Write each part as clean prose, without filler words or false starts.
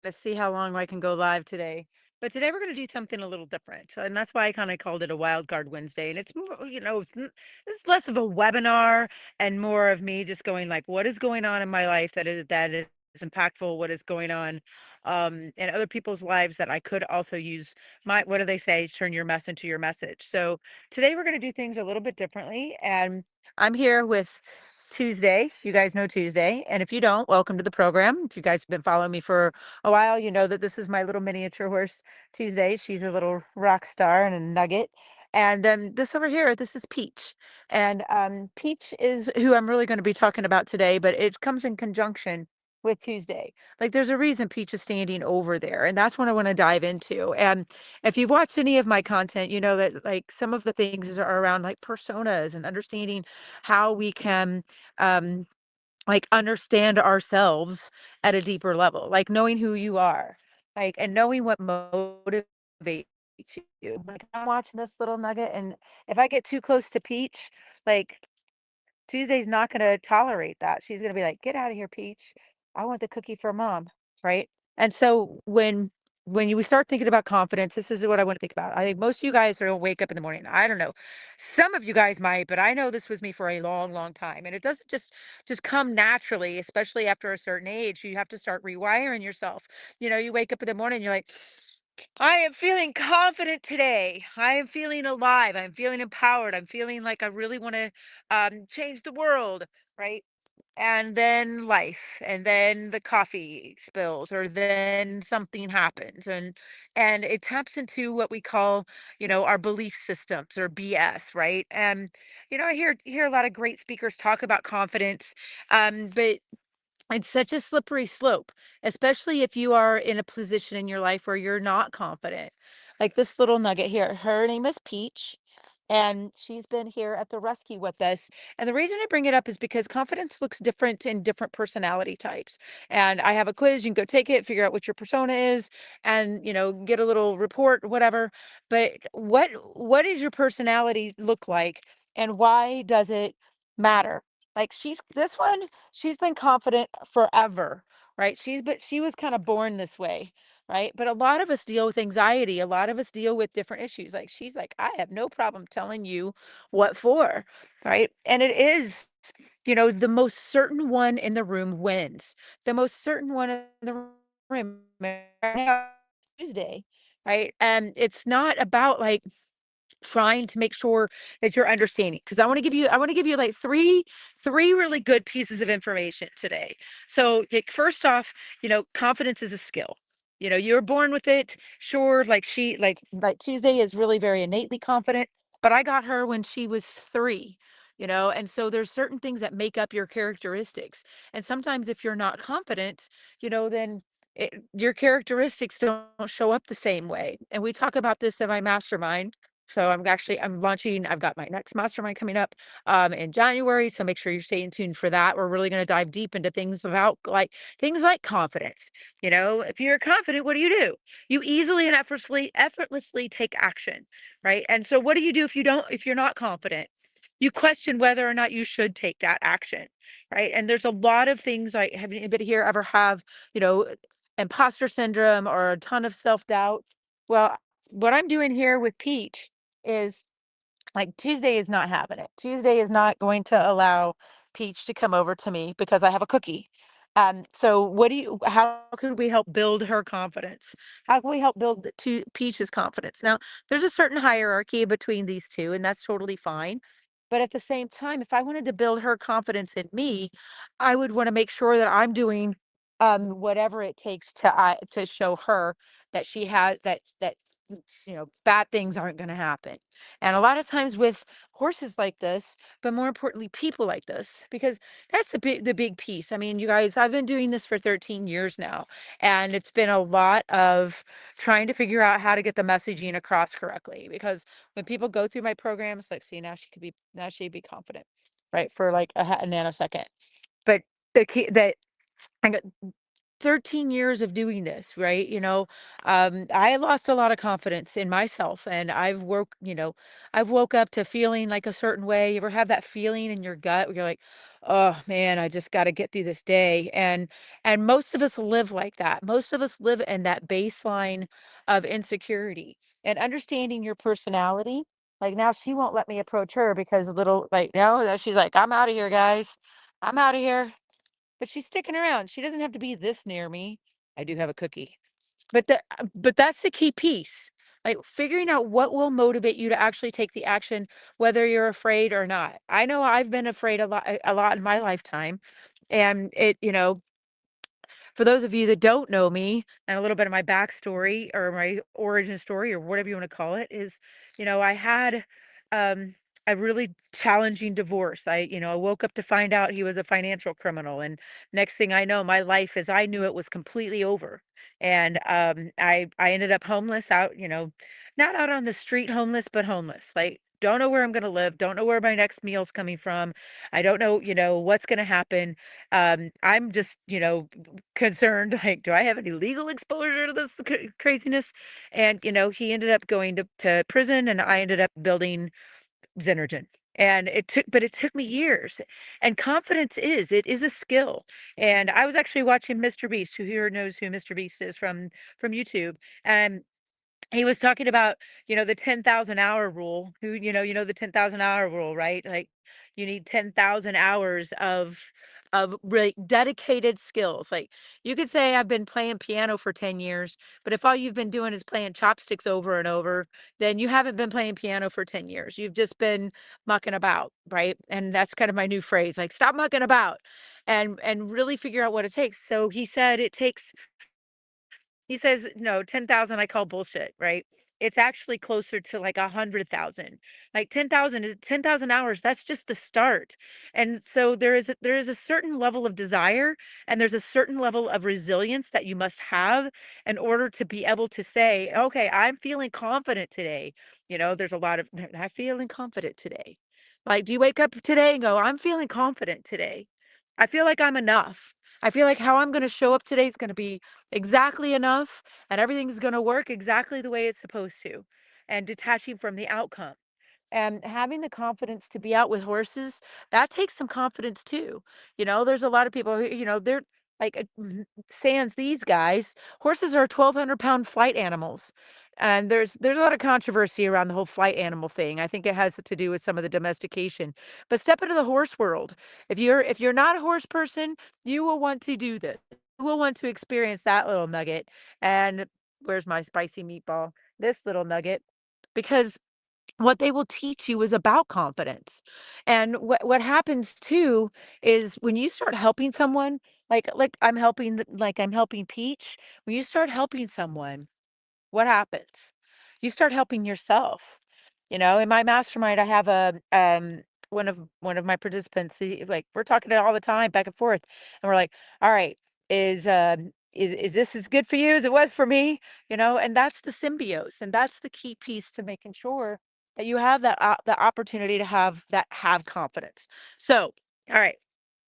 Let's see how long I can go live today. But today we're going to do something a little different. And that's why I kind of called it a Wildcard Wednesday. And it's more, it's less of a webinar and more of me just going like, what is going on in my life that is impactful, what is going on in other people's lives that I could also use my, what do they say? Turn your mess into your message. So today we're going to do things a little bit differently. And I'm here with Tuesday. You guys know Tuesday. And if you don't, welcome to the program. If you guys have been following me for a while, you know that this is my little miniature horse Tuesday. She's a little rock star and a nugget. And this over here, this is Peach. And Peach is who I'm really going to be talking about today, but it comes in conjunction with Tuesday. Like there's a reason Peach is standing over there. And that's what I want to dive into. And if you've watched any of my content, you know that like some of the things are around like personas and understanding how we can um like understand ourselves at a deeper level, like knowing who you are, like and knowing what motivates you. Like I'm watching this little nugget, and if I get too close to Peach, like Tuesday's not gonna tolerate that. She's gonna be like, "Get out of here, Peach. I want the cookie for mom." Right? And so when you start thinking about confidence, this is what I want to think about. I think most of you guys are gonna wake up in the morning. I don't know. Some of you guys might, but I know this was me for a long, long time. And it doesn't just come naturally, especially after a certain age. You have to start rewiring yourself. You wake up in the morning, you're like, I am feeling confident today. I am feeling alive. I'm feeling empowered. I'm feeling like I really want to change the world, right? And then life, and then the coffee spills, or then something happens, and it taps into what we call, our belief systems or BS, right? And I hear a lot of great speakers talk about confidence, but it's such a slippery slope, especially if you are in a position in your life where you're not confident. Like this little nugget here, her name is Peach, and she's been here at the rescue with us. And the reason I bring it up is because confidence looks different in different personality types. And I have a quiz, you can go take it, figure out what your persona is, and get a little report, whatever. But what does your personality look like, and why does it matter? Like this one, she's been confident forever, right? She was kind of born this way, right? But a lot of us deal with anxiety. A lot of us deal with different issues. Like she's like, I have no problem telling you what for, right? And it is, the most certain one in the room wins. The most certain one in the room right now, Tuesday, right? And it's not about like trying to make sure that you're understanding, because I want to give you like three really good pieces of information today. So like first off, confidence is a skill. You're born with it. Sure, like like Tuesday is really very innately confident, but I got her when she was 3. And so there's certain things that make up your characteristics. And sometimes if you're not confident, then your characteristics don't show up the same way. And we talk about this in my mastermind. So I'm launching. I've got my next mastermind coming up in January. So make sure you're staying tuned for that. We're really going to dive deep into things like confidence. If you're confident, what do? You easily and effortlessly take action, right? And so what do you do if you're not confident? You question whether or not you should take that action, right? And there's a lot of things like, have anybody here ever have, you know, imposter syndrome or a ton of self-doubt? Well, what I'm doing here with Peach is like Tuesday is not having it. Tuesday is not going to allow Peach to come over to me because I have a cookie. So how can we help build her confidence? How can we help build Peach's confidence? Now, there's a certain hierarchy between these two, and that's totally fine. But at the same time, if I wanted to build her confidence in me, I would want to make sure that I'm doing whatever it takes to show her that she has that bad things aren't going to happen. And a lot of times with horses like this, but more importantly, people like this, because that's the big piece. I mean, you guys, I've been doing this for 13 years now, and it's been a lot of trying to figure out how to get the messaging across correctly. Because when people go through my programs, like, see, now she'd be confident, right? For like a nanosecond. But the key that I got 13 years of doing this, right? I lost a lot of confidence in myself, and I've woke up to feeling like a certain way. You ever have that feeling in your gut where you're like, "Oh man, I just got to get through this day." And most of us live like that. Most of us live in that baseline of insecurity and understanding your personality. Like now she won't let me approach her because a little like no, she's like, "I'm out of here, guys. I'm out of here." But she's sticking around. She doesn't have to be this near me. I do have a cookie. But that's the key piece. Like figuring out what will motivate you to actually take the action, whether you're afraid or not. I know I've been afraid a lot in my lifetime. And for those of you that don't know me and a little bit of my backstory or my origin story or whatever you want to call it is, I had um, a really challenging divorce. I woke up to find out he was a financial criminal. And next thing I know, my life as I knew it was completely over. And I ended up homeless out, not out on the street homeless, but homeless. Like, don't know where I'm going to live, don't know where my next meal's coming from. I don't know, what's going to happen. I'm just, concerned, like, do I have any legal exposure to this craziness? And, he ended up going to prison and I ended up building Xenogen. And it took me years. And confidence it is a skill. And I was actually watching Mr. Beast, who here knows who Mr. Beast is from YouTube. And he was talking about, the 10,000 hour rule, the 10,000 hour rule, right? Like you need 10,000 hours of really dedicated skills. Like you could say I've been playing piano for 10 years, but if all you've been doing is playing chopsticks over and over, then you haven't been playing piano for 10 years. You've just been mucking about, right? And that's kind of my new phrase, like stop mucking about and really figure out what it takes. So he said it takes he says, "No, 10,000 I call bullshit," right? It's actually closer to like 100,000. Like 10,000 is 10,000 hours, that's just the start. And so there is a certain level of desire and there's a certain level of resilience that you must have in order to be able to say, "Okay, I'm feeling confident today." There's a lot of I'm feeling confident today. Like, do you wake up today and go, "I'm feeling confident today. I feel like I'm enough. I feel like how I'm going to show up today is going to be exactly enough and everything's going to work exactly the way it's supposed to," and detaching from the outcome and having the confidence to be out with horses, that takes some confidence too. There's a lot of people who, they're like sans these guys. Horses are 1,200-pound flight animals. And there's a lot of controversy around the whole flight animal thing. I think it has to do with some of the domestication. But step into the horse world. If you're not a horse person, you will want to do this. You will want to experience that little nugget. And where's my spicy meatball? This little nugget. Because what they will teach you is about confidence. And what happens too is when you start helping someone, like I'm helping Peach, when you start helping someone, what happens? You start helping yourself. In my mastermind, I have one of my participants. Like we're talking all the time, back and forth, and we're like, "All right, is this as good for you as it was for me?" And that's the symbiosis, and that's the key piece to making sure that you have the opportunity to have confidence. So, all right,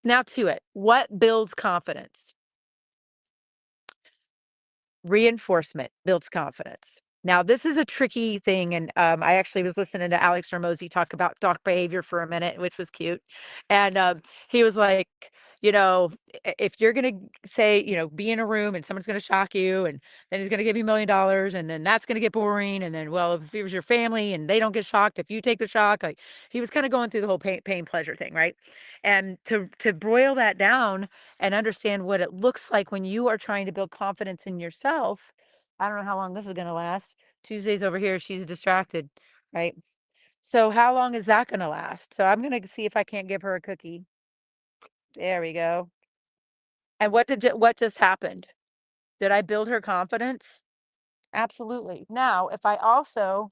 now to it. What builds confidence? Reinforcement builds confidence. Now, this is a tricky thing, and I actually was listening to Alex Ramosi talk about dog behavior for a minute, which was cute. And he was like, if you're gonna say, be in a room and someone's gonna shock you, and then he's gonna give you $1 million, and then that's gonna get boring, and then, well, if it was your family and they don't get shocked, if you take the shock, like he was kind of going through the whole pain pleasure thing, right? And to broil that down and understand what it looks like when you are trying to build confidence in yourself. I don't know how long this is going to last. Tuesday's over here. She's distracted, right? So how long is that going to last? So I'm going to see if I can't give her a cookie. There we go. And what just happened? Did I build her confidence? Absolutely. Now, if I also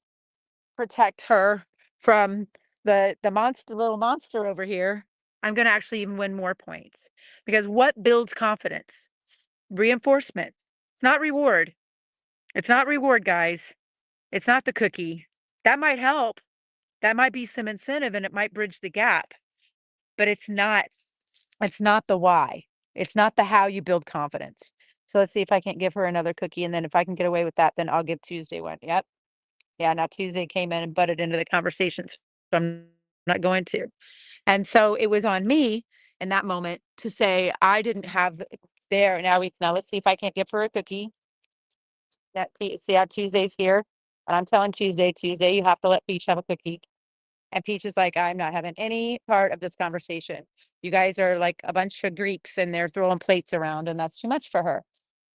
protect her from the little monster over here, I'm going to actually even win more points. Because what builds confidence? Reinforcement. It's not reward. It's not reward, guys. It's not the cookie. That might help. That might be some incentive and it might bridge the gap, but it's not the why. It's not the how you build confidence. So let's see if I can't give her another cookie, and then if I can get away with that, then I'll give Tuesday one. Yep. Yeah, now Tuesday came in and butted into the conversation, so I'm not going to. And so it was on me in that moment to say I didn't have there. Now let's see if I can't give her a cookie. See how Tuesday's here? And I'm telling Tuesday, you have to let Peach have a cookie. And Peach is like, I'm not having any part of this conversation. You guys are like a bunch of Greeks and they're throwing plates around, and that's too much for her.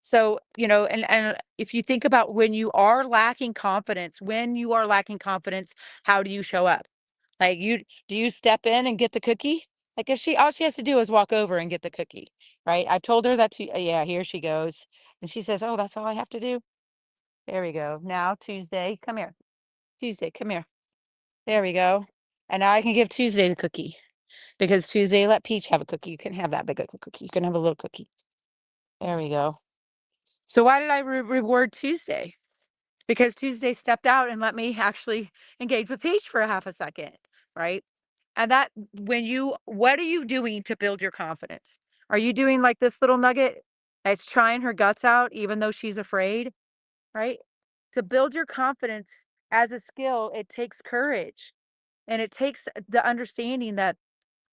So, and if you think about when you are lacking confidence, how do you show up? Like do you step in and get the cookie? Like if all she has to do is walk over and get the cookie, right? I've told her that yeah, here she goes. And she says, "Oh, that's all I have to do." There we go. Now Tuesday, come here. Tuesday, come here. There we go. And now I can give Tuesday the cookie because Tuesday let Peach have a cookie. You can have that big of a cookie. You can have a little cookie. There we go. So why did I reward Tuesday? Because Tuesday stepped out and let me actually engage with Peach for a half a second, right? And what are you doing to build your confidence? Are you doing like this little nugget that's trying her guts out even though she's afraid, right? To build your confidence as a skill, it takes courage, and it takes the understanding that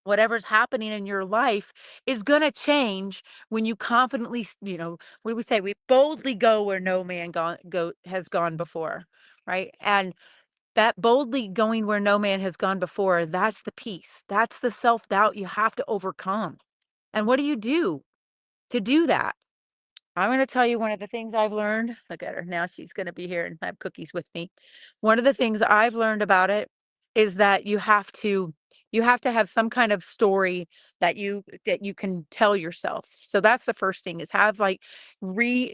whatever's happening in your life is going to change when you confidently, we would say we boldly go where no man has gone before, right? And that boldly going where no man has gone before, that's the peace. That's the self-doubt you have to overcome. And what do you do to do that? I'm going to tell you one of the things I've learned. Look at her. Now she's going to be here and have cookies with me. One of the things I've learned about it is that you have to have some kind of story that you can tell yourself. So that's the first thing is have like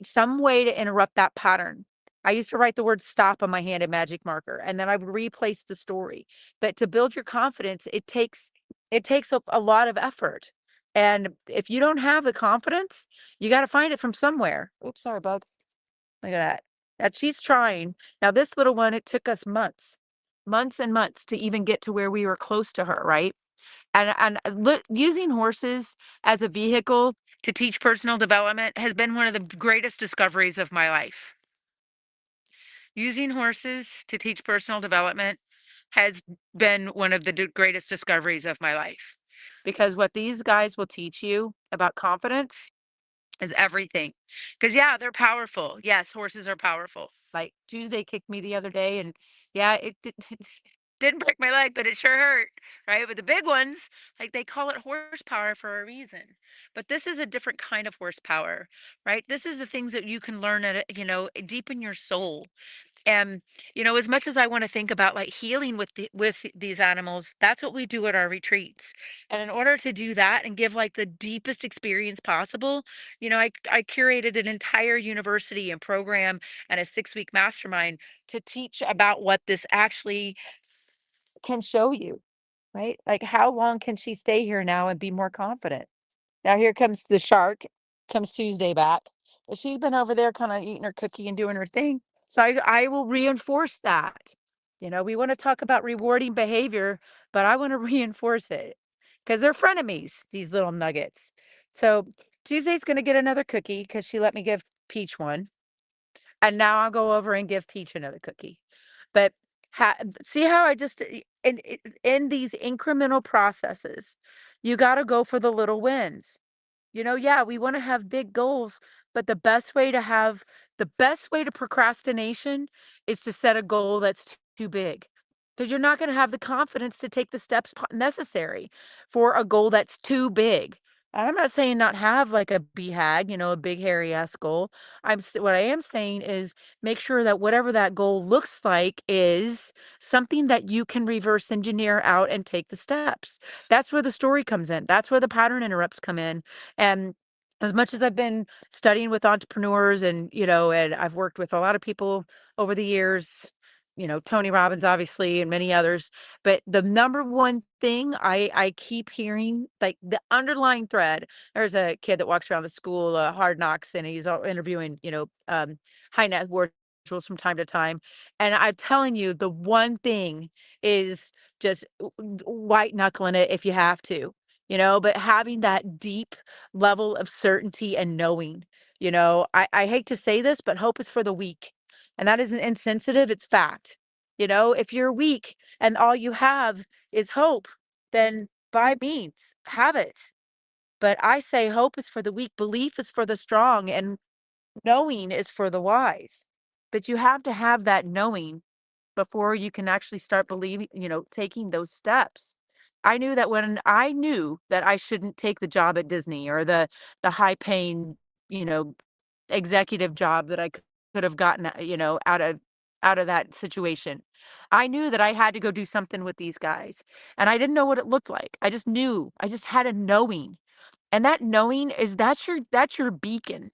some way to interrupt that pattern. I used to write the word stop on my hand in magic marker and then I would replace the story. But to build your confidence, it takes a lot of effort. And if you don't have the confidence, you gotta find it from somewhere. Oops, sorry, bug. Look at that. That she's trying. Now this little one, it took us months and months to even get to where we were close to her, right? And using horses as a vehicle to teach personal development has been one of the greatest discoveries of my life. Using horses to teach personal development has been one of the greatest discoveries of my life. Because what these guys will teach you about confidence is everything. Because yeah, they're powerful. Yes, horses are powerful. Like Tuesday kicked me the other day, and yeah, it didn't break my leg, but it sure hurt, right? But the big ones, like they call it horsepower for a reason. But this is a different kind of horsepower, right? This is the things that you can learn deep in your soul. And, as much as I want to think about like healing with these animals, that's what we do at our retreats. And in order to do that and give like the deepest experience possible, I curated an entire university and program and a 6-week mastermind to teach about what this actually can show you, right? Like how long can she stay here now and be more confident? Now here comes the shark, comes Tuesday back. But she's been over there kind of eating her cookie and doing her thing. So I will reinforce that. We want to talk about rewarding behavior, but I want to reinforce it because they're frenemies, these little nuggets. So Tuesday's going to get another cookie because she let me give Peach one. And now I'll go over and give Peach another cookie. But see how I just in these incremental processes, you got to go for the little wins. Yeah, we want to have big goals, but the best way to procrastination is to set a goal that's too big. Because you're not going to have the confidence to take the steps necessary for a goal that's too big. And I'm not saying not have like a BHAG, a big hairy ass goal. What I am saying is make sure that whatever that goal looks like is something that you can reverse engineer out and take the steps. That's where the story comes in. That's where the pattern interrupts come in. And as much as I've been studying with entrepreneurs and I've worked with a lot of people over the years, Tony Robbins, obviously, and many others. But the number one thing I keep hearing, like the underlying thread, there's a kid that walks around the school, Hard Knocks, and he's interviewing, high net worth individuals from time to time. And I'm telling you, the one thing is just white knuckling it if you have to. but having that deep level of certainty and knowing, I hate to say this, but hope is for the weak. And that isn't insensitive, it's fact. If you're weak and all you have is hope, then by means, have it. But I say hope is for the weak, belief is for the strong, and knowing is for the wise. But you have to have that knowing before you can actually start believing, taking those steps. I knew that when I knew that I shouldn't take the job at Disney or the high paying, you know, executive job that I could have gotten, out of that situation. I knew that I had to go do something with these guys. And I didn't know what it looked like. I just knew. I just had a knowing. And that knowing is that's your beacon,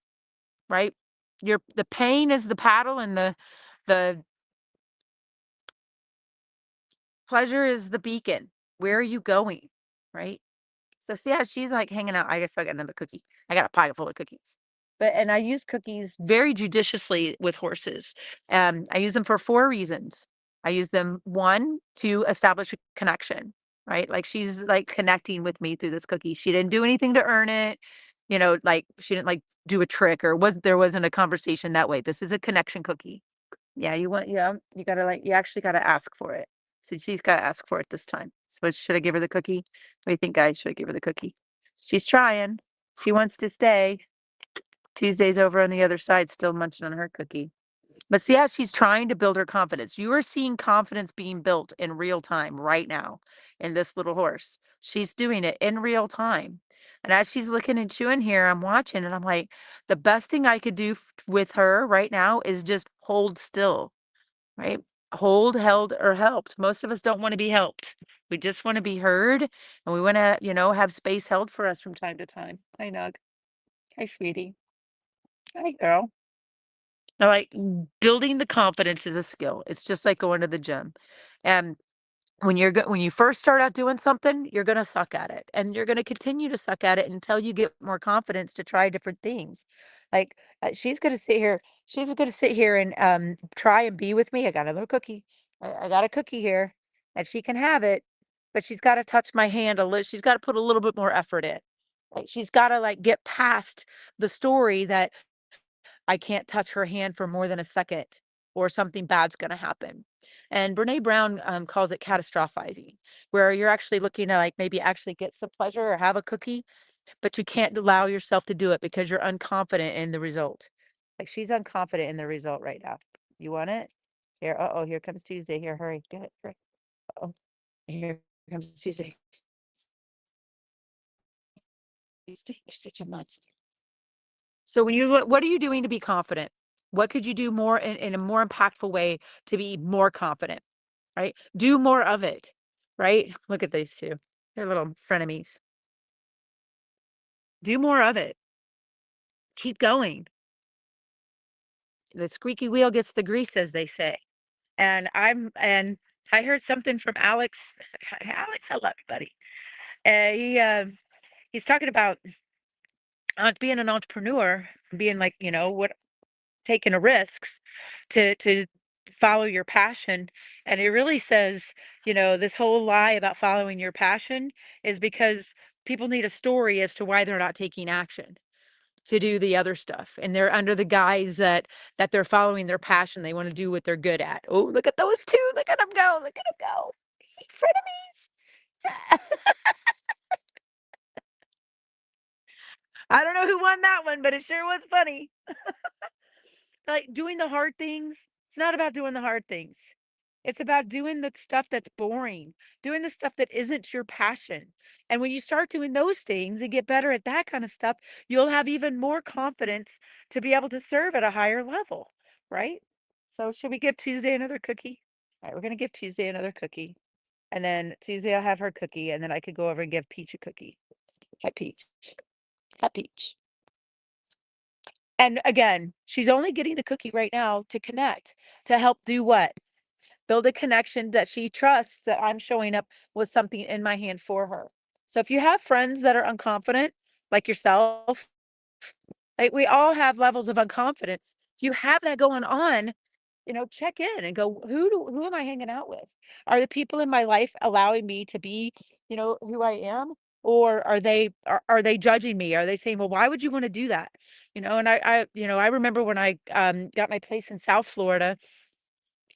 right? The pain is the paddle and the pleasure is the beacon. Where are you going? Right? So see how she's like hanging out. I guess I got another cookie. I got a pocket full of cookies. And I use cookies very judiciously with horses. I use them for four reasons. I use them one to establish a connection, right? Like she's like connecting with me through this cookie. She didn't do anything to earn it, like she didn't like do a trick or there wasn't a conversation that way. This is a connection cookie. Yeah, you gotta you actually gotta ask for it. So she's gotta ask for it this time. So should I give her the cookie? What do you think, guys? Should I give her the cookie? She's trying. She wants to stay. Tuesday's over on the other side, still munching on her cookie. But see how she's trying to build her confidence. You are seeing confidence being built in real time right now in this little horse. She's doing it in real time. And as she's looking and chewing here, I'm watching and I'm like, the best thing I could do with her right now is just hold still, right? Hold, held, or helped. Most of us don't want to be helped. We just want to be heard and we want to, have space held for us from time to time. Hi, Nug. Hi, sweetie. Hi, girl. Now, like building the confidence is a skill. It's just like going to the gym. And when you first start out doing something, you're gonna suck at it. And you're gonna continue to suck at it until you get more confidence to try different things. Like she's gonna sit here and try and be with me. I got a little cookie. I got a cookie here, and she can have it, but she's got to touch my hand a little. She's got to put a little bit more effort in. Like she's got to like get past the story that I can't touch her hand for more than a second or something bad's going to happen. And Brene Brown calls it catastrophizing, where you're actually looking to like maybe actually get some pleasure or have a cookie, but you can't allow yourself to do it because you're unconfident in the result. Like she's unconfident in the result right now. You want it? Here, here comes Tuesday. Here, hurry, get it. Hurry. Oh, here comes Tuesday. Tuesday, you're such a monster. So when you look, what are you doing to be confident? What could you do more in a more impactful way to be more confident, right? Do more of it, right? Look at these two. They're little frenemies. Do more of it. Keep going. The squeaky wheel gets the grease, as they say. And I heard something from Alex. Alex, I love you, buddy. He's talking about being an entrepreneur, being like, what taking a risks to follow your passion. And it really says, this whole lie about following your passion is because people need a story as to why they're not taking action to do the other stuff. And they're under the guise that they're following their passion. They want to do what they're good at. Oh, look at those two. Look at them go. Look at them go. Frenemies. I don't know who won that one, but it sure was funny. Like doing the hard things, it's not about doing the hard things. It's about doing the stuff that's boring, doing the stuff that isn't your passion. And when you start doing those things and get better at that kind of stuff, you'll have even more confidence to be able to serve at a higher level, right? So, should we give Tuesday another cookie? All right, we're going to give Tuesday another cookie. And then Tuesday, I'll have her cookie. And then I could go over and give Peach a cookie. Hi, Peach. Hi, Peach. And again, she's only getting the cookie right now to connect, to help do what? Build a connection that she trusts that I'm showing up with something in my hand for her. So if you have friends that are unconfident, like yourself, like we all have levels of unconfidence. If you have that going on, check in and go, who am I hanging out with? Are the people in my life allowing me to be, who I am? or are they judging me? Are they saying, "Well, why would you wanna do that?" And I remember when I, got my place in South Florida,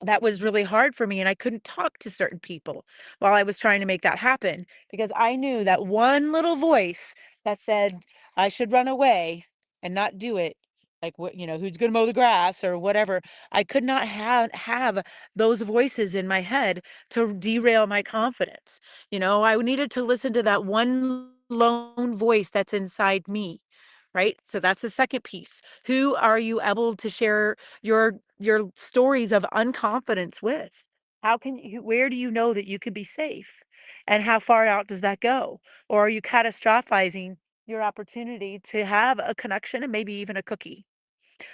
that was really hard for me, and I couldn't talk to certain people while I was trying to make that happen because I knew that one little voice that said I should run away and not do it, like, who's gonna mow the grass or whatever. I could not have those voices in my head to derail my confidence. I needed to listen to that one lone voice that's inside me, right? So that's the second piece. Who are you able to share your stories of unconfidence with? How can you Where do you know that you can be safe? And how far out does that go? Or are you catastrophizing your opportunity to have a connection and maybe even a cookie?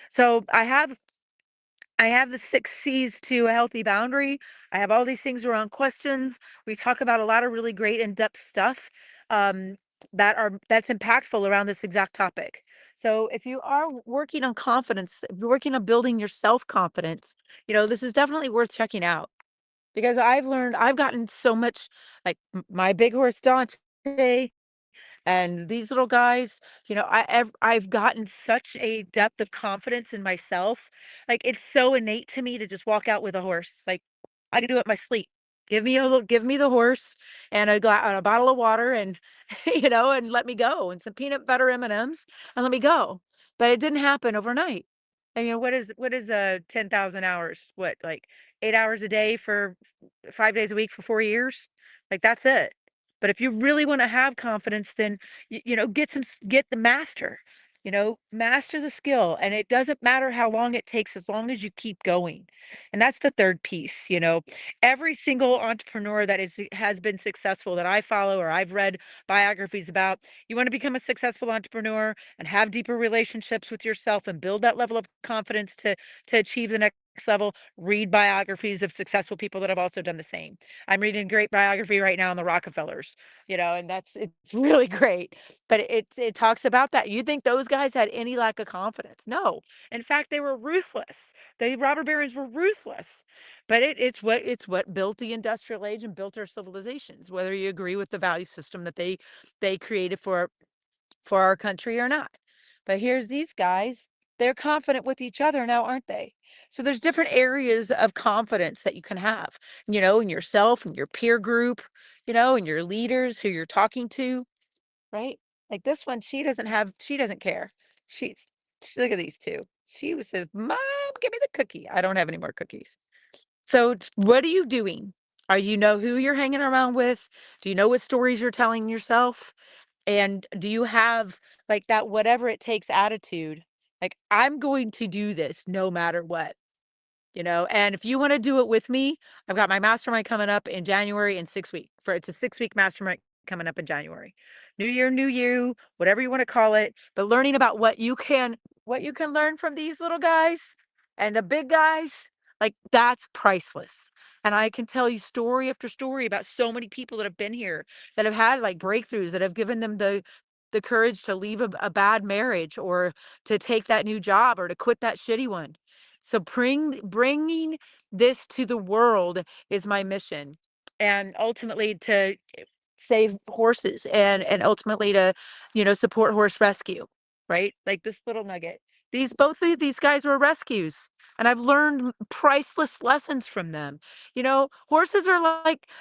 So I have the 6 C's to a healthy boundary. I have all these things around questions. We talk about a lot of really great in-depth stuff, um, that's impactful around this exact topic. So if you are working on confidence, if you're working on building your self-confidence, this is definitely worth checking out because I've gotten so much, like, my big horse Dante and these little guys, I've gotten such a depth of confidence in myself. Like, it's so innate to me to just walk out with a horse. Like, I can do it in my sleep. Give me the horse and a bottle of water and and let me go and some peanut butter M&Ms and M's and let me go. But it didn't happen overnight. And what is 10,000 hours? What, like 8 hours a day for 5 days a week for 4 years? Like, that's it. But if you really want to have confidence, then get the master. Master the skill, and it doesn't matter how long it takes as long as you keep going. And that's the third piece. Every single entrepreneur that has been successful that I follow or I've read biographies about, you want to become a successful entrepreneur and have deeper relationships with yourself and build that level of confidence to achieve the next level. Read biographies of successful people that have also done the same. I'm reading a great biography right now on the Rockefellers, and it's really great. But it talks about that. You think those guys had any lack of confidence? No. In fact, they were ruthless. The robber barons were ruthless. But it's what built the industrial age and built our civilizations, whether you agree with the value system that they created for our country or not. But here's these guys. They're confident with each other now, aren't they? So there's different areas of confidence that you can have, in yourself and your peer group, and your leaders who you're talking to, right? Like this one, she doesn't care. Look at these two. Says, "Mom, give me the cookie." I don't have any more cookies. So what are you doing? Are you know who you're hanging around with? Do you know what stories you're telling yourself? And do you have like that whatever it takes attitude? Like, I'm going to do this no matter what. And if you want to do it with me, I've got my mastermind coming up in January in 6 weeks. It's a 6 week mastermind coming up in January. New year, new you, whatever you want to call it. But learning about what you can learn from these little guys and the big guys, like, that's priceless. And I can tell you story after story about so many people that have been here that have had like breakthroughs that have given them the courage to leave a bad marriage or to take that new job or to quit that shitty one. So bringing this to the world is my mission, and ultimately to save horses and ultimately to, support horse rescue, right? Like this little nugget. Both of these guys were rescues, and I've learned priceless lessons from them. Horses are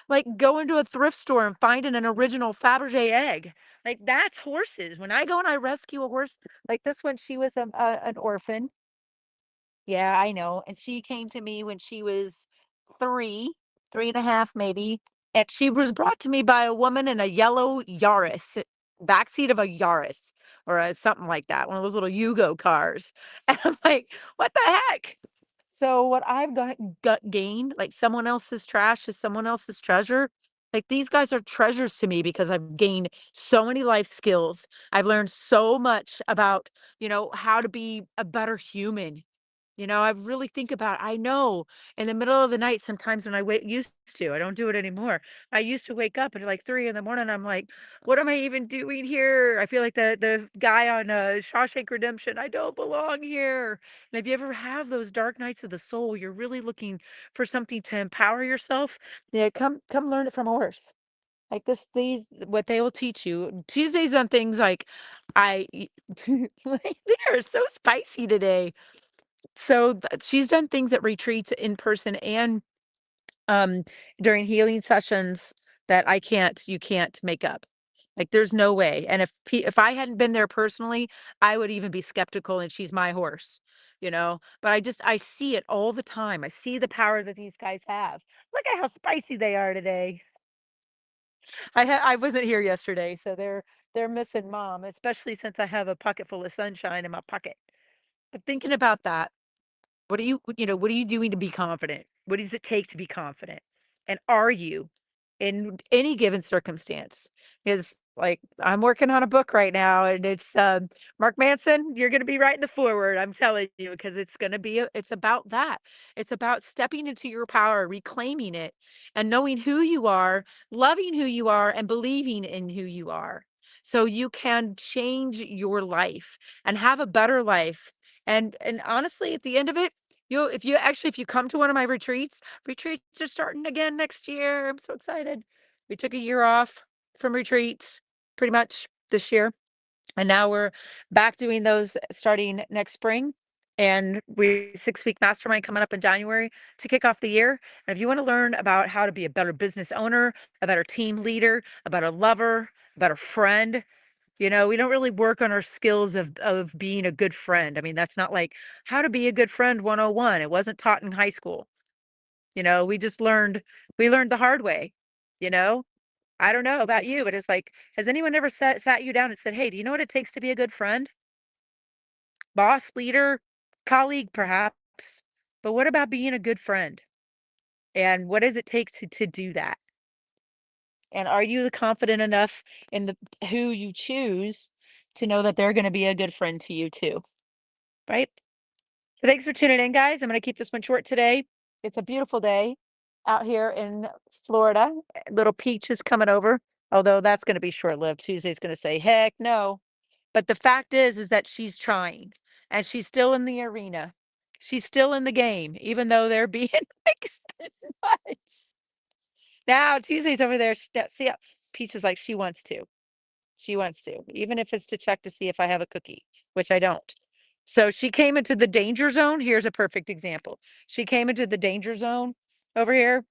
like going to a thrift store and finding an original Fabergé egg. Like, that's horses. When I go and I rescue a horse, like this one, she was an orphan. Yeah, I know, and she came to me when she was 3, 3.5 maybe, and she was brought to me by a woman in a yellow Yaris, backseat of a Yaris or a something like that, one of those little Yugo cars, and I'm like, "What the heck?" So what I've got gained, like someone else's trash is someone else's treasure. Like, these guys are treasures to me because I've gained so many life skills. I've learned so much about, how to be a better human. I really think about I know in the middle of the night sometimes when I used to, I don't do it anymore. I used to wake up at like 3 in the morning. I'm like, what am I even doing here? I feel like the guy on Shawshank Redemption. I don't belong here. And if you ever have those dark nights of the soul, you're really looking for something to empower yourself. Yeah, come learn it from a horse. Like these what they will teach you. Tuesdays on things like I like, they are so spicy today. So she's done things at retreats in person and um during healing sessions that you can't make up. Like there's no way. And if I hadn't been there personally, I would even be skeptical and she's my horse, you know. But I see it all the time. I see the power that these guys have. Look at how spicy they are today. I wasn't here yesterday, so they're missing mom, especially since I have a pocket full of sunshine in my pocket. But thinking about that, what are you doing to be confident? What does it take to be confident? And are you in any given circumstance? Because like I'm working on a book right now and it's Mark Manson, you're gonna be writing the forward, I'm telling you, because it's about that. It's about stepping into your power, reclaiming it, and knowing who you are, loving who you are, and believing in who you are. So you can change your life and have a better life. And honestly, at the end of it, if you come to one of my retreats are starting again next year. I'm so excited. We took a year off from retreats pretty much this year. And now we're back doing those starting next spring. And we 6-week mastermind coming up in January to kick off the year. And if you want to learn about how to be a better business owner, a better team leader, a better lover, a better friend, we don't really work on our skills of being a good friend. I mean, that's not like how to be a good friend 101. It wasn't taught in high school. We learned the hard way, you know? I don't know about you, but it's like, has anyone ever sat you down and said, "Hey, do you know what it takes to be a good friend? Boss, leader, colleague, perhaps. But what about being a good friend? And what does it take to do that? And are you confident enough in the who you choose to know that they're going to be a good friend to you too, right? So thanks for tuning in, guys. I'm going to keep this one short today. It's a beautiful day out here in Florida. Little Peach is coming over, although that's going to be short lived. Tuesday's going to say, heck no. But the fact is that she's trying and she's still in the arena. She's still in the game, even though they're being like nuts. Now Tuesday's over there. See, Peach is like, she wants to. She wants to, even if it's to check to see if I have a cookie, which I don't. So she came into the danger zone. Here's a perfect example. She came into the danger zone over here.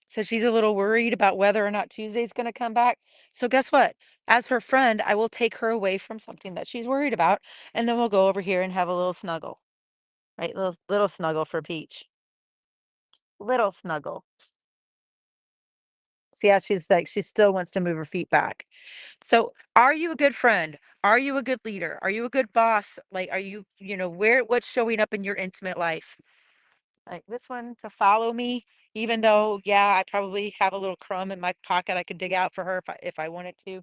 So she's a little worried about whether or not Tuesday's going to come back. So guess what? As her friend, I will take her away from something that she's worried about, and then we'll go over here and have a little snuggle, right? Little snuggle for Peach. Little snuggle. See how she's like, she still wants to move her feet back. So, are you a good friend? Are you a good leader? Are you a good boss? Like, are you, what's showing up in your intimate life? Like this one to follow me, even though, yeah, I probably have a little crumb in my pocket I could dig out for her if I wanted to.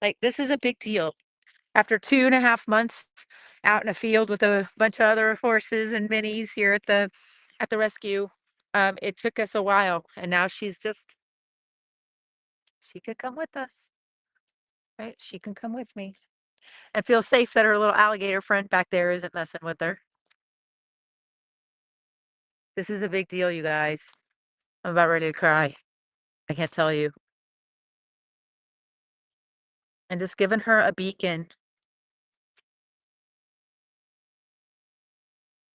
Like, this is a big deal. After 2.5 months out in a field with a bunch of other horses and minis here at the rescue, it took us a while, and now she could come with us, right? She can come with me and feel safe that her little alligator friend back there isn't messing with her. This is a big deal, you guys. I'm about ready to cry. I can't tell you. And just giving her a beacon.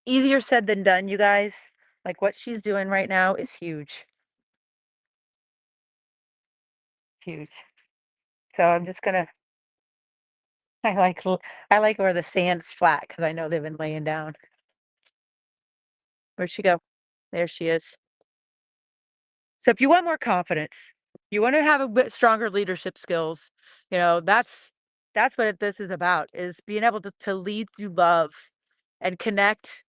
Easier said than done, you guys. Like what she's doing right now is huge. Huge. So I'm just gonna I like I like where the sand's flat because I know they've been laying down. Where'd she go? There she is. So if you want more confidence, you want to have a bit stronger leadership skills, that's what this is about, is being able to lead through love and connect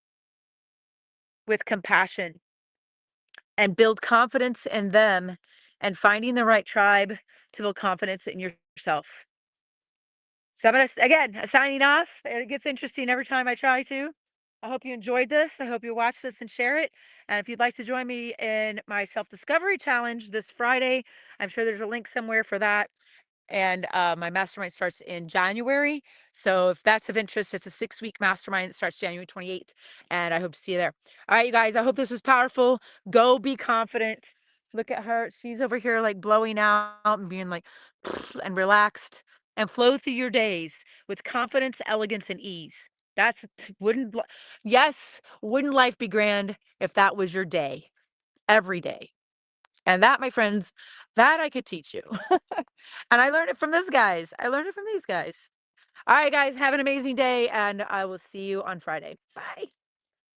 with compassion and build confidence in them and finding the right tribe to build confidence in yourself. So I'm again signing off. It gets interesting every time I try to. I hope you enjoyed this. I hope you watch this and share it. And if you'd like to join me in my self-discovery challenge this Friday, I'm sure there's a link somewhere for that. And my mastermind starts in January. So if that's of interest, it's a 6-week mastermind that starts January 28th. And I hope to see you there. All right, you guys, I hope this was powerful. Go be confident. Look at her. She's over here like blowing out and being like and relaxed and flow through your days with confidence, elegance, and ease. That's wouldn't li- yes, wouldn't life be grand if that was your day every day? And that, my friends, that I could teach you. And I learned it from this guys. I learned it from these guys. All right, guys, have an amazing day, and I will see you on Friday. Bye.